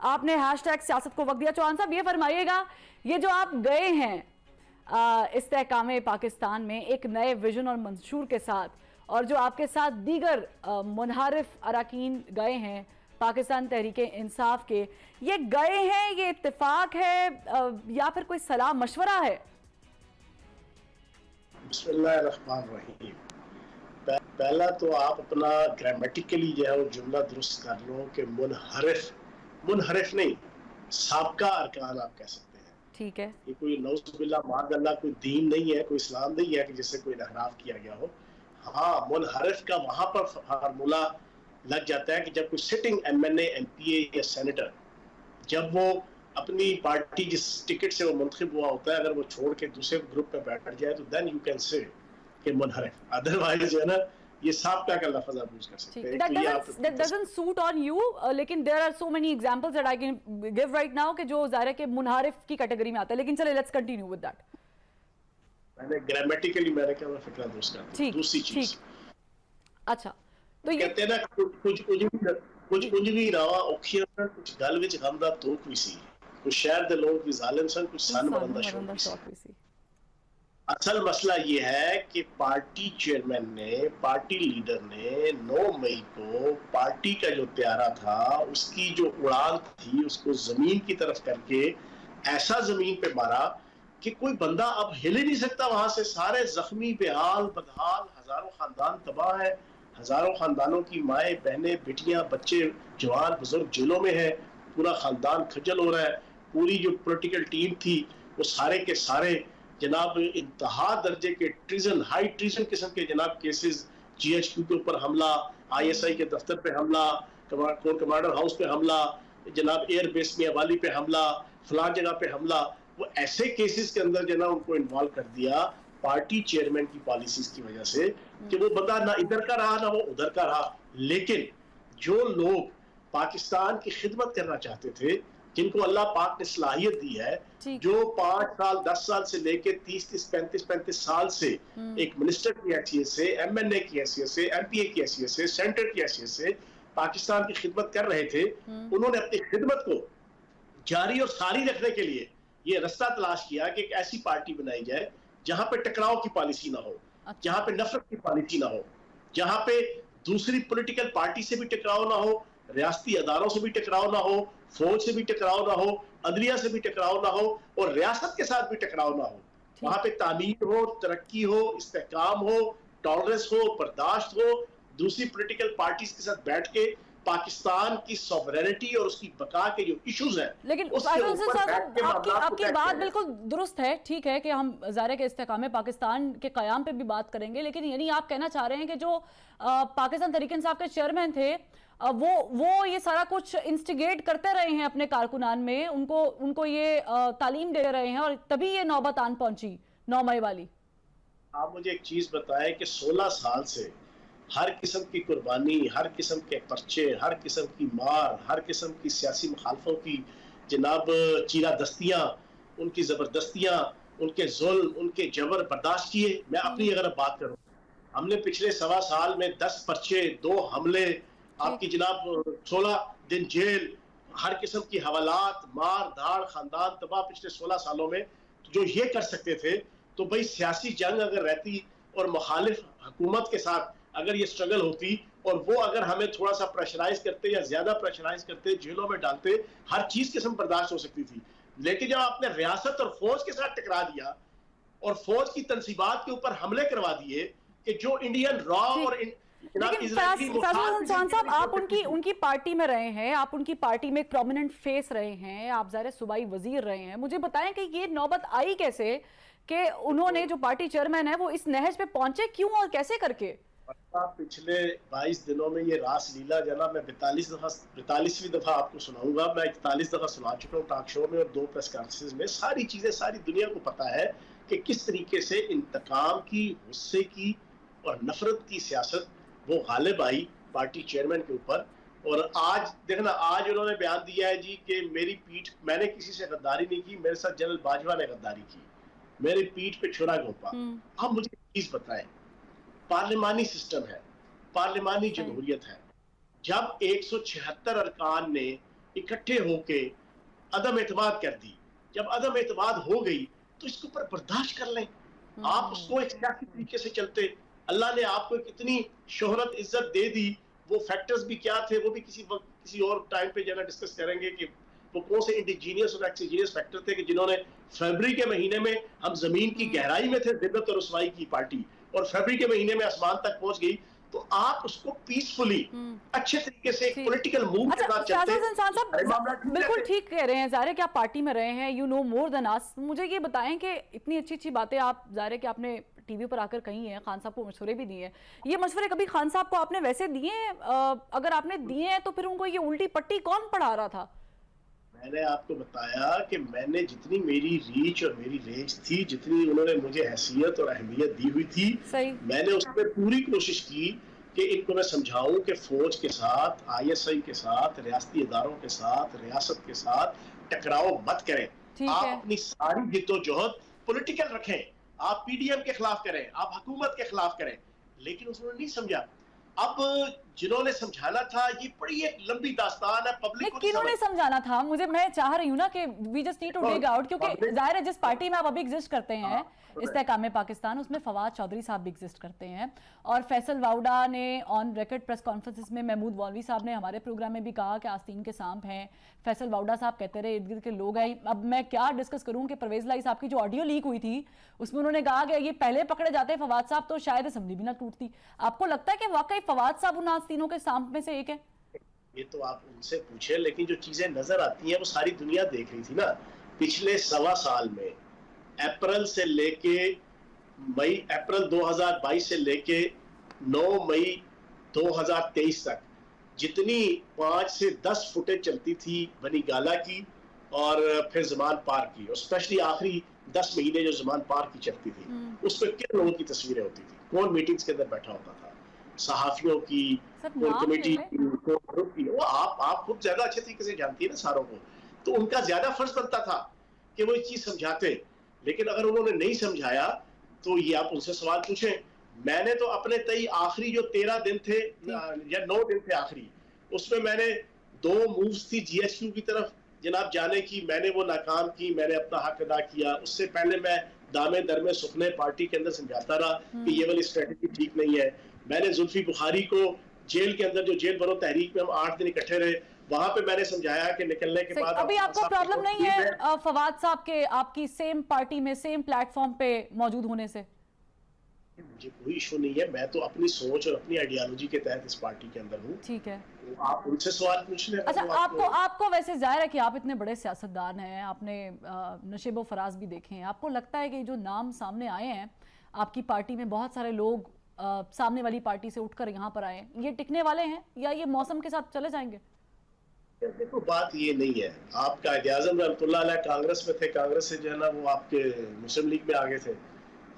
आपने हैशटैग सियासत को वक्त दिया। चौहान साहब ये फरमाइएगा, ये जो आप गए हैं इस्तेहकाम पाकिस्तान में एक नए विजन और मंशूर के साथ, और जो आपके साथ दीगर मुनहरिफ अरकान गए हैं पाकिस्तान तहरीक इंसाफ के, ये गए हैं, ये इत्तेफाक है या फिर कोई सलाह मशवरा है? बिस्मिल्लाहिर्रहमानिर्रहीम। पहला तो आप अपना ग्रामेटिकली जो है वो जुमला दुरुस्त कर लो कि मुनहरिफ नहीं, साबका अरकान आप कह सकते हैं। ठीक है, ये कोई नौजुबिल्लाह माअल्लाह कोई दीन नहीं है, कोई इस्लाम नहीं है कि जिससे कोई इनहराफ किया गया हो। हाँ, मुनहरिफ का वहां पर फार्मूला लग जाता है कि जब कोई सिटिंग एमएनए, एमपीए या सेनेटर जब वो अपनी पार्टी जिस टिकट से वो मुंतखब हुआ होता है, अगर वो छोड़ के दूसरे ग्रुप में बैठ जाए तो देन यू कैन से कि मुनहरिफ। अदरवाइज जो है ना, ये साबका का लफ्ज आप यूज कर सकते हैं। that doesn't suit on you, लेकिन there are so many examples that I can give right now कि जो ज़ाहिर है कि मुनहरिफ की कैटेगरी में आता है। लेकिन चले let's continue with that। मैंने ग्रामेटिकली मैंने क्या फिक्रा दुरुस्त कर दी। दूसरी चीज, अच्छा, तो ये कहते हैं ना कुछ भी रवा औखिया कुछ गल विच गम दा तोख भी सी, कुछ शहर दे लोग भी जालिम सन, कुछ सन बंदा शौक भी सी। असल मसला ये है कि पार्टी चेयरमैन ने, पार्टी लीडर ने 9 मई को पार्टी का जो त्यारा था उसकी जो उड़ान थी उसको जमीन की तरफ करके ऐसा जमीन पे मारा कि कोई बंदा अब हिल ही नहीं सकता वहां से। सारे जख्मी, बेहाल, बदहाल, हजारों खानदान तबाह है, हजारों खानदानों की माएँ, बहनें, बेटियां, बच्चे, जवान, बुजुर्ग जेलों में है, पूरा खानदान खज्जल हो रहा है। पूरी जो पॉलिटिकल टीम थी वो सारे के सारे जनाब इंतहा दर्जे के ट्रीजन, हाई ट्रीजन किस्म के जनाब केसेस, जीएचक्यू के ऊपर हमला, आईएसआई के दफ्तर पे हमला, कोर कमांडर हाउस पे हमला, जनाब एयरबेस में हवाली पे हमला, फलां जगह पे हमला, वो ऐसे केसेस के अंदर जना उनको इन्वॉल्व कर दिया पार्टी चेयरमैन की पॉलिसीज की वजह से कि वो बंदा ना इधर का रहा ना वो उधर का रहा। लेकिन जो लोग पाकिस्तान की खिदमत करना चाहते थे, जिनको अल्लाह पाक ने सलाहियत दी है, जो 5 साल 10 साल से लेके 30-30 35-35 साल से एक मिनिस्टर की हैसियत से, एमएनए की हैसियत से, एमपीए की हैसियत से, सेनेटर की हैसियत से पाकिस्तान की खिदमत कर रहे थे, उन्होंने अपनी खिदमत को जारी और सारी रखने के लिए ये रास्ता तलाश किया कि एक ऐसी पार्टी बनाई जाए जहां पे टकराव की पॉलिसी ना हो, जहां पे नफरत की पॉलिसी ना हो, जहां पे दूसरी पॉलिटिकल पार्टी से भी टकराव ना हो, रियासती अदारों से भी टकराव ना हो, फौज से भी टकराव ना हो, अदलिया से भी टकराव ना हो और रियासत के साथ भी टकराव ना हो। वहां पे तामीर हो, तरक्की हो, इस्तेहकाम हो, टॉलरेंस हो, बर्दाश्त हो, दूसरी पॉलिटिकल पार्टीज के साथ बैठ के पाकिस्तान की सॉवरेनिटी और उसकी बका के जो इश्यूज हैं। लेकिन आपकी बात बिल्कुल दुरुस्त है, ठीक है कि हम ज़ाहिर है कि इस्तेहकाम पाकिस्तान के क़याम पे भी बात करेंगे, लेकिन यानी आप कहना चाह रहे हैं कि जो पाकिस्तान तहरीक इंसाफ के चेयरमैन थे वो ये सारा कुछ इंस्टिगेट करते रहे हैं अपने कारकुनान में, उनको ये तालीम दे रहे हैं और तभी ये नौबत आन पहुंची 9 मई वाली। आप मुझे एक चीज बताएं कि 16 साल से हर किस्म की कुर्बानी, हर किस्म के पर्चे, हर किस्म की मार, हर किस्म की सियासी मुखालफों की जनाब चीरा दस्तियां, उनकी जबरदस्तियां, उनके जुल्म, उनके जबर बर्दाश्त किए। मैं अपनी अगर बात करूं, हमने पिछले 1.25 साल में 10 पर्चे, 2 हमले, आपकी जनाब 16 दिन जेल, हर किस्म की हवालात, मार धाड़, खानदान तबाह पिछले 16 सालों में जो ये कर सकते थे, तो भाई सियासी जंग अगर रहती और मुखालिफ हुकूमत के साथ अगर ये स्ट्रगल होती और वो अगर हमें थोड़ा सा प्रेशराइज करते या ज्यादा प्रेशराइज करते, जेलों में डालते, हर चीज किस्म बर्दाश्त हो सकती थी। लेकिन जब आपने रियासत और फौज के साथ टकरा दिया और फौज की तंसीबात के ऊपर हमले करवा दिए कि जो इंडियन रॉ और साहब, आप उनकी पार्टी में रहे हैं, आप उनकी पार्टी में एक प्रोमिनेंट फेस रहे हैं, आप ज़ाहिर सूबाई वजीर रहे हैं, मुझे बताएं कि ये नौबत आई कैसे कि उन्होंने जो पार्टी चेयरमैन है वो इस नहज पे पहुंचे, क्यों और कैसे करके? पिछले 22 दिनों में ये रास लीला जना मैं 42वीं दफा आपको सुनाऊंगा। मैं 41 दफा सुना चुका हूँ टॉक शो में और 2 प्रेस कॉन्फ्रेंस में। सारी चीजें सारी दुनिया को पता है कि किस तरीके से इंतकाम की, गुस्से की और नफरत की सियासत वो गालिब आई पार्टी चेयरमैन के ऊपर। और आज देखना, आज उन्होंने बयान दिया है जी कि मेरी पीठ, मैंने किसी से गद्दारी नहीं की, मेरे साथ जनरल बाजवा ने गद्दारी की, मेरी पीठ पे छुरा घोंपा। आप मुझे एक चीज बताएं, पार्लिमानी सिस्टम है, पार्लिमानी जमहूरियत है, जब 176 अरकान ने इकट्ठे होके अदम एतमाद कर दी। जब अदम एतमाद हो गई तो इसके ऊपर बर्दाश्त कर लें। आप उसको एक सियासी तरीके से चलते, अल्लाह ने आपको एक इतनी शोहरत इज्जत दे दी, वो फैक्टर्स भी क्या थे वो भी किसी वक्त किसी और टाइम पे जो डिस्कस करेंगे कि वो कौन से इंडिजीनियस और एक्सीजिनियस फैक्टर थे कि जिन्होंने फरवरी के महीने में हम जमीन की गहराई में थे जिल्लत और रुसवाई की पार्टी, और फरवरी के महीने में आसमान तक पहुंच गई। तो आप उसको पीसफुली अच्छे तरीके से एक पॉलिटिकल मूव के साथ चलते। बिल्कुल ठीक कह रहे हैं ज़ाहिर है कि आप पार्टी में रहे हैं, you know more than us. मुझे ये बताएं कि इतनी अच्छी अच्छी बातें आप ज़ाहिर है कि आपने टीवी पर आकर कही हैं, खान साहब को मशवरे भी दिए हैं, ये मशवरे कभी खान साहब को आपने वैसे दिए हैं? अगर आपने दिए हैं तो फिर उनको ये उल्टी पट्टी कौन पढ़ा रहा था? मैंने आपको बताया कि मैंने जितनी मेरी रीच और मेरी रेंज थी, जितनी उन्होंने मुझे हैसियत और अहमियत दी हुई थी, मैंने उस पर पूरी कोशिश की कि इनको मैं समझाऊं कि फौज के साथ, ISI के साथ, रियासती इदारों के साथ, रियासत के साथ टकराव मत करें। आप अपनी सारी जिद्दोजहद पॉलिटिकल रखें, आप PDM के खिलाफ करें, आप हुकूमत के खिलाफ करें, लेकिन उसने नहीं समझा। अब जिन्होंने समझाना था, ये बड़ी एक लंबी दास्तान है, पब्लिक को किन्होंने समझाना था? मैं चाह रही हूँ ना कि we just need to dig out, क्योंकि जाहिर है जिस पार्टी में आप अभी एग्जिस्ट करते हैं इस्तेकाम पाकिस्तान, उसमें फवाद चौधरी साहब भी एग्जिस्ट करते हैं, और फैसल वाउडा ने ऑन रिकॉर्ड प्रेस कॉन्फ्रेंसेस में, महमूद मौलवी साहब ने हमारे प्रोग्राम में भी कहा कि आस्तीन के सांप हैं। फैसल वाउडा साहब कहते रहे इर्द गिर्द के लोग हैं। अब मैं क्या डिस्कस करूं कि परवेज लाई साहब की जो ऑडियो लीक हुई थी उसमें उन्होंने कहा कि ये पहले पकड़े जाते फवाद साहब तो शायद असेंबली भी ना टूटती। आपको लगता है कि वाकई फवाद साहब उन आस्तीनों के सांप में से एक है? ये तो आप उनसे पूछे, लेकिन जो चीजें नजर आती हैं वो सारी दुनिया देख रही थी ना। पिछले 1.25 साल में अप्रैल 2022 से लेके 9 मई 2023 तक जितनी 5 से 10 फुटेज चलती थी बनी गाला की और फिर ज़मान पार की, और स्पेशली आखिरी 10 महीने जो ज़मान पार की चलती थी, उस पर किन लोगों की तस्वीरें होती थी, कौन मीटिंग्स के अंदर बैठा होता था, सहाफियों की, कमेटी की, वो आप खुद ज्यादा अच्छे तरीके से जानती है ना सारों को। तो उनका ज्यादा फर्ज बनता था कि वो ये चीज समझाते, लेकिन अगर उन्होंने नहीं समझाया तो ये आप उनसे सवाल पूछें। मैंने तो अपने तय आखिरी जो 13 दिन थे या 9 दिन थे आखिरी, उसमें मैंने 2 मूव्स थी GHQ की तरफ जनाब जाने की, मैंने वो नाकाम की, मैंने अपना हक अदा किया। उससे पहले मैं दामे दरमे सुखने पार्टी के अंदर समझाता रहा कि ये वाली स्ट्रेटेजी ठीक नहीं है। मैंने जुल्फी बुखारी को जेल के अंदर, जो जेल भरो तहरीक में हम 8 दिन इकट्ठे रहे, वहां पे मैंने समझाया कि निकलने के बाद अभी आपको प्रॉब्लम नहीं है फवाद साहब के आपकी सेम पार्टी में, सेम प्लेटफॉर्म पे मौजूद होने से? मुझे कोई इशू नहीं है, मैं तो अपनी सोच और अपनी आइडियोलॉजी के तहत इस पार्टी के अंदर हूँ। ठीक है, आप उनसे सवाल पूछ लें। अच्छा, आपको वैसे जाहिर है कि आप इतने बड़े सियासतदान हैं, आपने नशेबो फराज भी देखे हैं, आपको लगता है कि जो नाम सामने आए हैं आपकी पार्टी में, बहुत सारे लोग सामने वाली पार्टी से उठकर यहाँ पर आए, ये टिकने वाले हैं या ये मौसम के साथ चले जाएंगे? देखो बात ये नहीं है, आपका कायद-ए-आज़म रहमतुल्लाह अलैह कांग्रेस में थे, कांग्रेस से जो है ना वो आपके मुस्लिम लीग में आगे थे।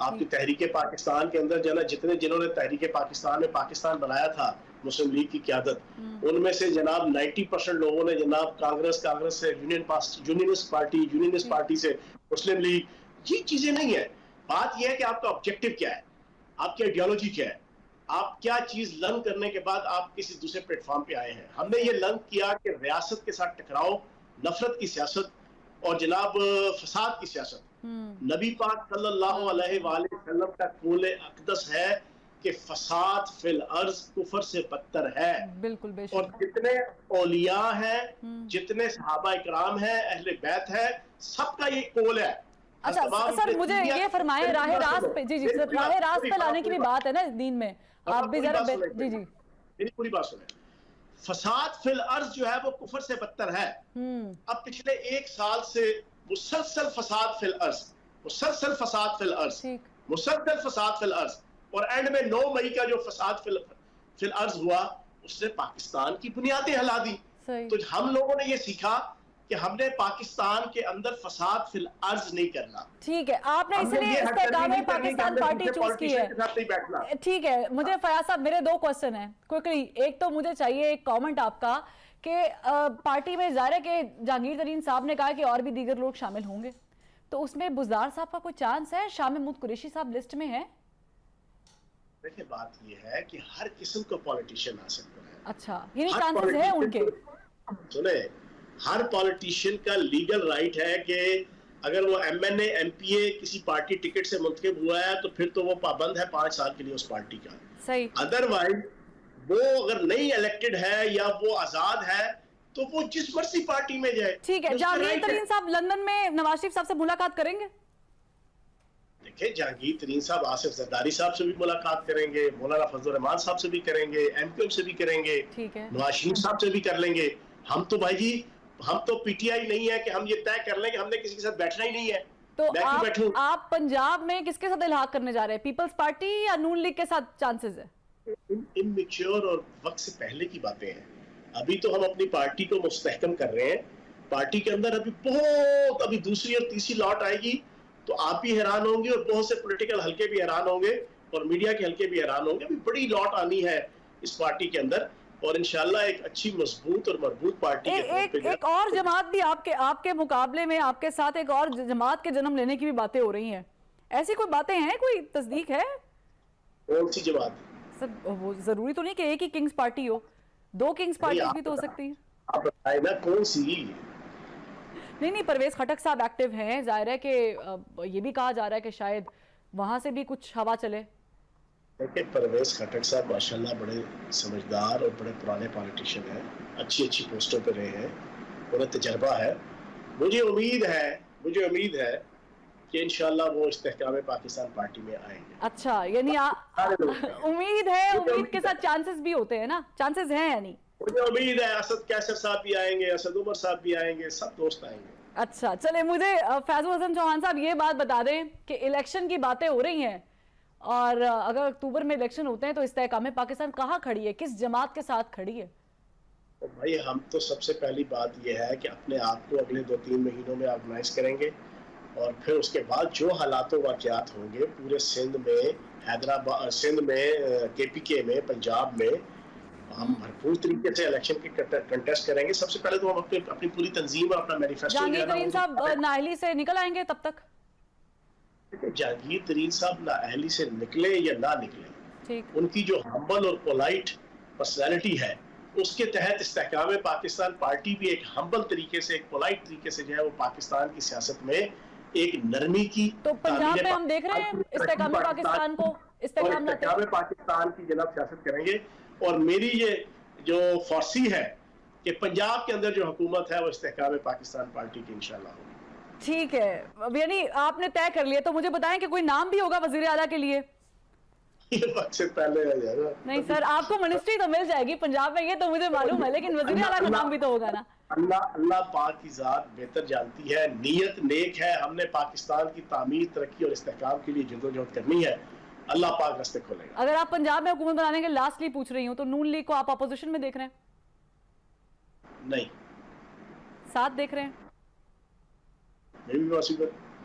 आपकी तहरीके पाकिस्तान के अंदर जो है ना जिन्होंने तहरीके पाकिस्तान में पाकिस्तान बनाया था, मुस्लिम लीग की क़यादत, उनमें से जनाब 90% लोगों ने जनाब कांग्रेस से यूनियनिस्ट पार्टी से मुस्लिम लीग, ये चीजें नहीं है। बात यह है कि आपका ऑब्जेक्टिव क्या है, आपकी आइडियोलॉजी क्या है, आप क्या चीज लर्न करने के बाद आप किसी दूसरे प्लेटफॉर्म पे आए हैं। हमने ये लर्न किया कि रियासत के साथ टकराव, नफरत की सियासत और जनाब फसाद की सियासत, नबी पाक सल्लल्लाहु अलैहि वसल्लम का कौल अक़दस है कि फसाद फिल अर्ज कुफर से बदतर है। बिल्कुल बेशक। और जितने औलिया हैं, जितने सहाबा इकराम हैं, अहले बैत है, सबका ये कौल है। अच्छा सर, मुझे ये फरमाएं, राह रास्त पे, जी सर, राह रास्त पे लाने की भी बात है ना दीन में, आप भी जरा जी मेरी पूरी बात सुने। फसाद फिल अर्ज जो है वो कुफर से बदतर है। अब पिछले 1 साल से मुसलसल फसाद फिल अर्ज, मुसलसल फसाद फिल अर्ज, मुसलसल फसाद फिल अर्ज, और एंड में 9 मई का जो फसाद फिल अर्ज हुआ, उसने पाकिस्तान की बुनियादें हिला दी। तो हम लोगों ने ये सीखा कि हमने पाकिस्तान के अंदर फसाद फिल अर्ज नहीं करना। ठीक है, आपने इसलिए इस्तेकाम पाकिस्तान पार्टी चूज की है। ठीक है, मुझे फयाज साहब, मेरे 2 क्वेश्चन हैं क्विकली। एक तो मुझे चाहिए एक कमेंट आपका कि पार्टी में ज़ाहिर है कि जहांगीर तरीन साहब ने कहा कि और भी दीगर लोग शामिल होंगे, तो उसमें बुज़दार साहब का कोई चांस है? शाह महमूद कुरैशी साहब लिस्ट में है? देखिए बात ये है कि हर किस्म का पॉलिटिशियन आ सकता है। अच्छा, यानी चांसेस है उनके? सुने, हर पॉलिटिशियन का लीगल राइट है कि अगर वो MNA MPA किसी पार्टी टिकट से मुंतखब हुआ है तो फिर तो वो पाबंद है 5 साल के लिए उस पार्टी का। सही। अदरवाइज वो अगर नहीं इलेक्टेड है या वो आजाद है तो वो जिस मर्जी पार्टी में जाए। ठीक है, जहांगीर तरीन साहब लंदन में नवाज शरीफ साहब से मुलाकात करेंगे? देखिए, जहांगीर तरीन साहब आसिफ जरदारी साहब से भी मुलाकात करेंगे, मौलाना फजल रहमान साहब से भी करेंगे, MQM से भी करेंगे, ठीक है, नवाज शरीफ साहब से भी कर लेंगे। हम तो भाई जी, हम तो PTI नहीं है कि हम ये तय कर लें कि हमने किसी के साथ बैठना ही नहीं है। तो आप पंजाब में किसके साथ इल्हाक करने जा रहे हैं? पीपल्स पार्टी या नून लीग के साथ चांसेस है? इमैच्योर और वक्त से पहले की बातें हैं। अभी तो हम अपनी पार्टी को मुस्तहकम कर रहे हैं। पार्टी के अंदर अभी दूसरी और तीसरी लॉट आएगी तो आप भी हैरान होंगे और बहुत से पॉलिटिकल हलके भी हैरान होंगे और मीडिया के हलके भी हैरान होंगे। अभी बड़ी लॉट आनी है इस पार्टी के अंदर और इंशाल्लाह एक अच्छी मजबूत और मजबूत पार्टी एक और जमात भी आपके मुकाबले में, आपके साथ एक और जमात के जन्म लेने की भी बातें हो रही हैं। ऐसी कोई बातें हैं, कोई तस्दीक है? कौन सी जमात? सर वो जरूरी तो नहीं कि एक ही किंग्स पार्टी हो, 2 किंग्स पार्टी भी तो हो सकती है। आप बताइए ना कौन सी? नहीं, परवेज खटक साहब एक्टिव हैं, जाहिर है कि ये भी कहा जा रहा है कि शायद वहां से भी कुछ हवा चले। देखिए, परवेज खटक साहब माशाल्लाह बड़े समझदार और बड़े पुराने पॉलिटिशियन हैं, अच्छी पोस्टों पे रहे हैं, उन्हें तजर्बा है। मुझे उम्मीद है कि इंशाल्लाह वो इस्तेहकाम पाकिस्तान पार्टी में आएंगे। अच्छा, यानी उम्मीद के साथ चांसेस भी होते हैं ना? चांसेस हैं यानी? मुझे उम्मीद है असद कैसर साहब भी आएंगे, असद उमर साहब भी आएंगे, सब दोस्त आएंगे। अच्छा, चले मुझे फैजुल हसन चौहान साहब ये बात बता दें कि इलेक्शन की बातें हो रही हैं और अगर अक्टूबर में इलेक्शन होते हैं तो इस्तेहकाम पाकिस्तान कहाँ खड़ी है, किस जमात के साथ खड़ी है? तो भाई, हम तो सबसे पहली बात यह है कि अपने आप को अगले 2-3 महीनों में ऑर्गेनाइज करेंगे और फिर उसके बाद जो हालात वाक़यात होंगे पूरे सिंध में, हैदराबाद, सिंध में, KPK में, पंजाब में हम भरपूर तरीके से इलेक्शन के कंटेस्ट करेंगे। सबसे पहले तो हम अपनी पूरी तंजीम और अपना मैनिफेस्टो। जहांगीर तरीन साहब नाअहली से निकल आएंगे तब तक? जहांगीर तरीन साहब नाअहली से निकले या ना निकले, ठीक, उनकी जो हम्बल और पोलाइट पर्सनैलिटी है उसके तहत इस्तेहकाम पाकिस्तान पार्टी भी एक हम्बल तरीके से, एक पोलाइट तरीके से जो है वो पाकिस्तान की सियासत में एक नरमी की। तो पंजाब में हम देख रहे हैं इस्तेहकाम पाकिस्तान को, इस्तेहकाम पाकिस्तान की जनाब सियासत करेंगे। और मेरी ये जो फॉर्सी है कि पंजाब के अंदर जो हुकूमत है वो इस्तेहकाम पाकिस्तान पार्टी की इंशाल्लाह होगी। ठीक है, यानी आपने तय कर लिया, तो मुझे बताएं कि कोई नाम भी होगा वजीर आला के लिए? ये वक्त से पहले है यार। नहीं सर, आपको मिनिस्ट्री तो मिल जाएगी पंजाब में, ये तो मुझे मालूम है, लेकिन वजीर आला का नाम भी तो होगा ना? अल्लाह पाक की जात बेहतर जानती है। नीयत नेक है, हमने पाकिस्तान की तामीर, तरक्की और इस्तेहकाम के लिए जद्दोजहद करनी है। अल्लाह पाक रास्ते खोलेगा। अगर आप पंजाब में हुकूमत बनाने के लास्टली पूछ रही हूँ तो नून लीग को आप अपोजिशन में देख रहे हैं? नहीं, साथ देख रहे हैं? नहीं भी पॉसिबल।